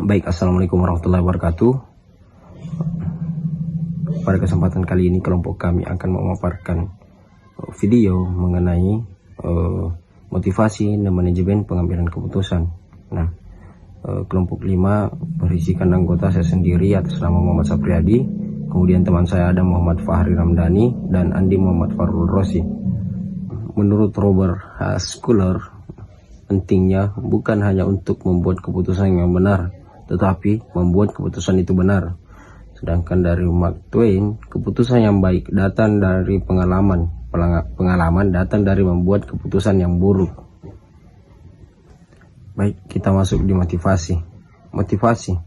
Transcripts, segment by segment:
Baik, assalamualaikum warahmatullahi wabarakatuh. Pada kesempatan kali ini kelompok kami akan memaparkan video mengenai motivasi dan manajemen pengambilan keputusan. Nah, kelompok 5 berisikan anggota saya sendiri atas nama Muhammad Sapriyadi, kemudian teman saya ada Muhammad Fahri Ramdhani dan Andi Muhammad Farul Rosi. Menurut Robert Schuller, pentingnya bukan hanya untuk membuat keputusan yang benar, tetapi membuat keputusan itu benar. Sedangkan dari Mark Twain, keputusan yang baik datang dari pengalaman datang dari membuat keputusan yang buruk. Baik, kita masuk di motivasi.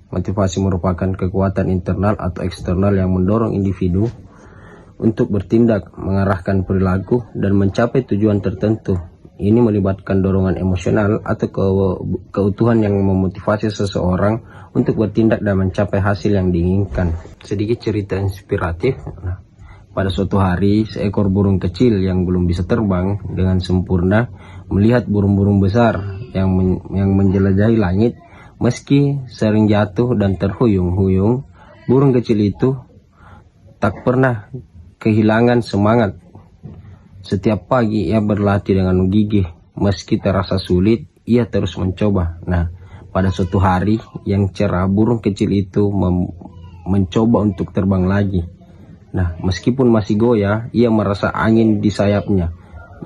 Motivasi merupakan kekuatan internal atau eksternal yang mendorong individu untuk bertindak, mengarahkan perilaku, dan mencapai tujuan tertentu. Ini melibatkan dorongan emosional atau keutuhan yang memotivasi seseorang untuk bertindak dan mencapai hasil yang diinginkan. Sedikit cerita inspiratif. Pada suatu hari, seekor burung kecil yang belum bisa terbang dengan sempurna melihat burung-burung besar yang menjelajahi langit. Meski sering jatuh dan terhuyung-huyung, burung kecil itu tak pernah kehilangan semangat. Setiap pagi ia berlatih dengan gigih, meski terasa sulit, ia terus mencoba. Nah, pada suatu hari yang cerah, burung kecil itu mencoba untuk terbang lagi. Nah, meskipun masih goyah, ia merasa angin di sayapnya.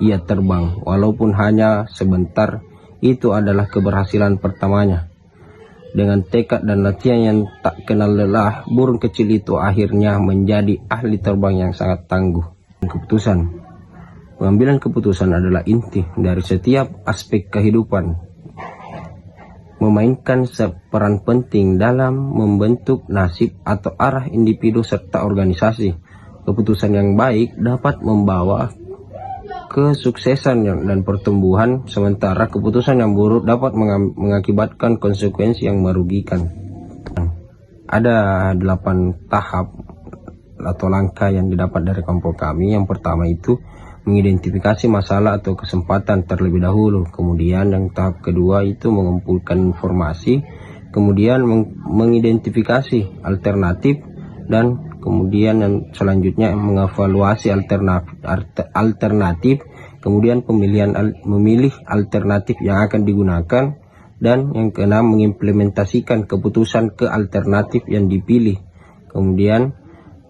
Ia terbang, walaupun hanya sebentar. Itu adalah keberhasilan pertamanya. Dengan tekad dan latihan yang tak kenal lelah, burung kecil itu akhirnya menjadi ahli terbang yang sangat tangguh. Keputusan. Pengambilan keputusan adalah inti dari setiap aspek kehidupan, memainkan peran penting dalam membentuk nasib atau arah individu serta organisasi. Keputusan yang baik dapat membawa kesuksesan dan pertumbuhan, sementara keputusan yang buruk dapat mengakibatkan konsekuensi yang merugikan. Ada 8 tahap atau langkah yang didapat dari kelompok kami. Yang pertama itu mengidentifikasi masalah atau kesempatan terlebih dahulu. Kemudian yang tahap kedua itu mengumpulkan informasi, kemudian mengidentifikasi alternatif, dan kemudian yang selanjutnya mengevaluasi alternatif, kemudian memilih alternatif yang akan digunakan, dan yang keenam mengimplementasikan keputusan ke alternatif yang dipilih. Kemudian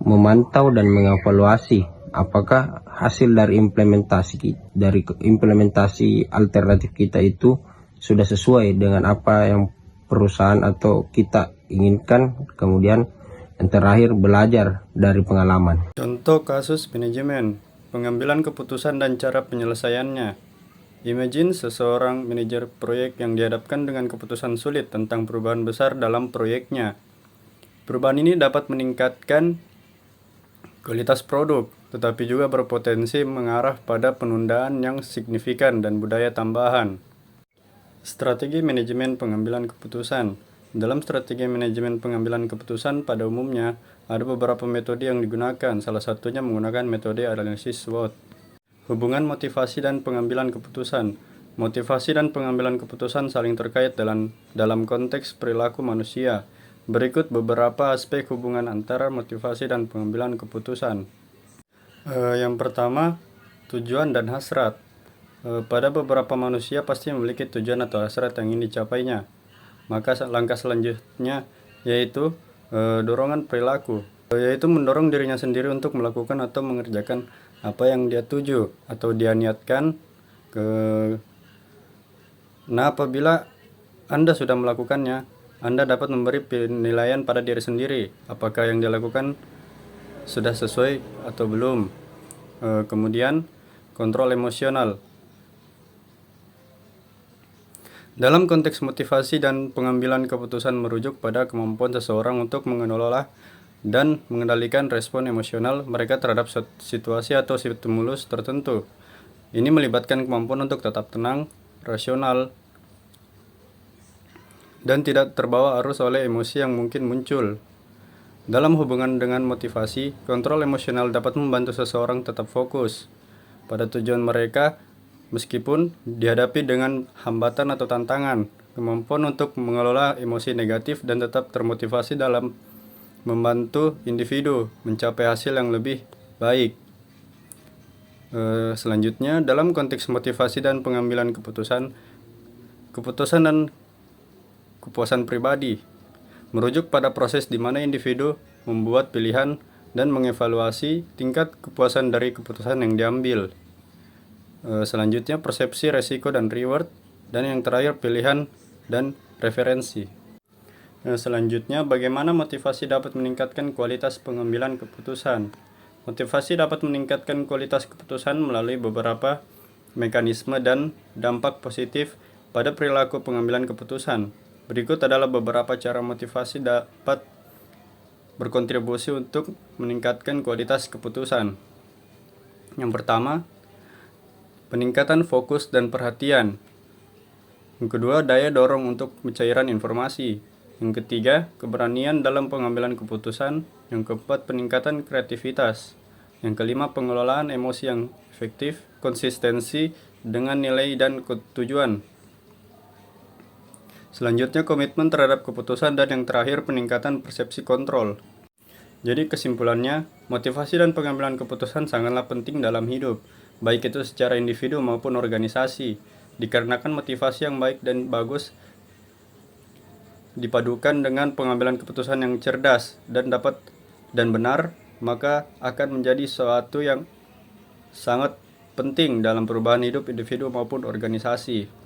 memantau dan mengevaluasi apakah hasil dari implementasi alternatif kita itu sudah sesuai dengan apa yang perusahaan atau kita inginkan. Kemudian yang terakhir, belajar dari pengalaman. Contoh kasus manajemen, pengambilan keputusan dan cara penyelesaiannya. Imagine seseorang manajer proyek yang dihadapkan dengan keputusan sulit tentang perubahan besar dalam proyeknya. Perubahan ini dapat meningkatkan kualitas produk, tetapi juga berpotensi mengarah pada penundaan yang signifikan dan budaya tambahan. Strategi manajemen pengambilan keputusan. Dalam strategi manajemen pengambilan keputusan, pada umumnya ada beberapa metode yang digunakan, salah satunya menggunakan metode analisis SWOT. Hubungan motivasi dan pengambilan keputusan. Motivasi dan pengambilan keputusan saling terkait dalam konteks perilaku manusia. Berikut beberapa aspek hubungan antara motivasi dan pengambilan keputusan. Yang pertama, tujuan dan hasrat. Pada beberapa manusia pasti memiliki tujuan atau hasrat yang ingin dicapainya. Maka langkah selanjutnya yaitu dorongan perilaku, yaitu mendorong dirinya sendiri untuk melakukan atau mengerjakan apa yang dia tuju atau dia niatkan. Nah, apabila Anda sudah melakukannya, Anda dapat memberi penilaian pada diri sendiri apakah yang dia lakukan sudah sesuai atau belum. Kemudian kontrol emosional. Dalam konteks motivasi dan pengambilan keputusan merujuk pada kemampuan seseorang untuk mengelola dan mengendalikan respon emosional mereka terhadap situasi atau stimulus tertentu. Ini melibatkan kemampuan untuk tetap tenang, rasional, dan tidak terbawa arus oleh emosi yang mungkin muncul. Dalam hubungan dengan motivasi, kontrol emosional dapat membantu seseorang tetap fokus pada tujuan mereka meskipun dihadapi dengan hambatan atau tantangan. kemampuan untuk mengelola emosi negatif dan tetap termotivasi dalam membantu individu mencapai hasil yang lebih baik. Selanjutnya, dalam konteks motivasi dan pengambilan keputusan dan kepuasan pribadi merujuk pada proses di mana individu membuat pilihan dan mengevaluasi tingkat kepuasan dari keputusan yang diambil. Selanjutnya, persepsi resiko dan reward, dan yang terakhir pilihan dan preferensi. Selanjutnya, bagaimana motivasi dapat meningkatkan kualitas pengambilan keputusan? Motivasi dapat meningkatkan kualitas keputusan melalui beberapa mekanisme dan dampak positif pada perilaku pengambilan keputusan. Berikut adalah beberapa cara motivasi dapat berkontribusi untuk meningkatkan kualitas keputusan. Yang pertama, peningkatan fokus dan perhatian. Yang kedua, daya dorong untuk pencairan informasi. Yang ketiga, keberanian dalam pengambilan keputusan. Yang keempat, peningkatan kreativitas. Yang kelima, pengelolaan emosi yang efektif, konsistensi dengan nilai dan tujuan. Selanjutnya, komitmen terhadap keputusan, dan yang terakhir, peningkatan persepsi kontrol. Jadi kesimpulannya, motivasi dan pengambilan keputusan sangatlah penting dalam hidup, baik itu secara individu maupun organisasi, dikarenakan motivasi yang baik dan bagus dipadukan dengan pengambilan keputusan yang cerdas dan benar, maka akan menjadi sesuatu yang sangat penting dalam perubahan hidup individu maupun organisasi.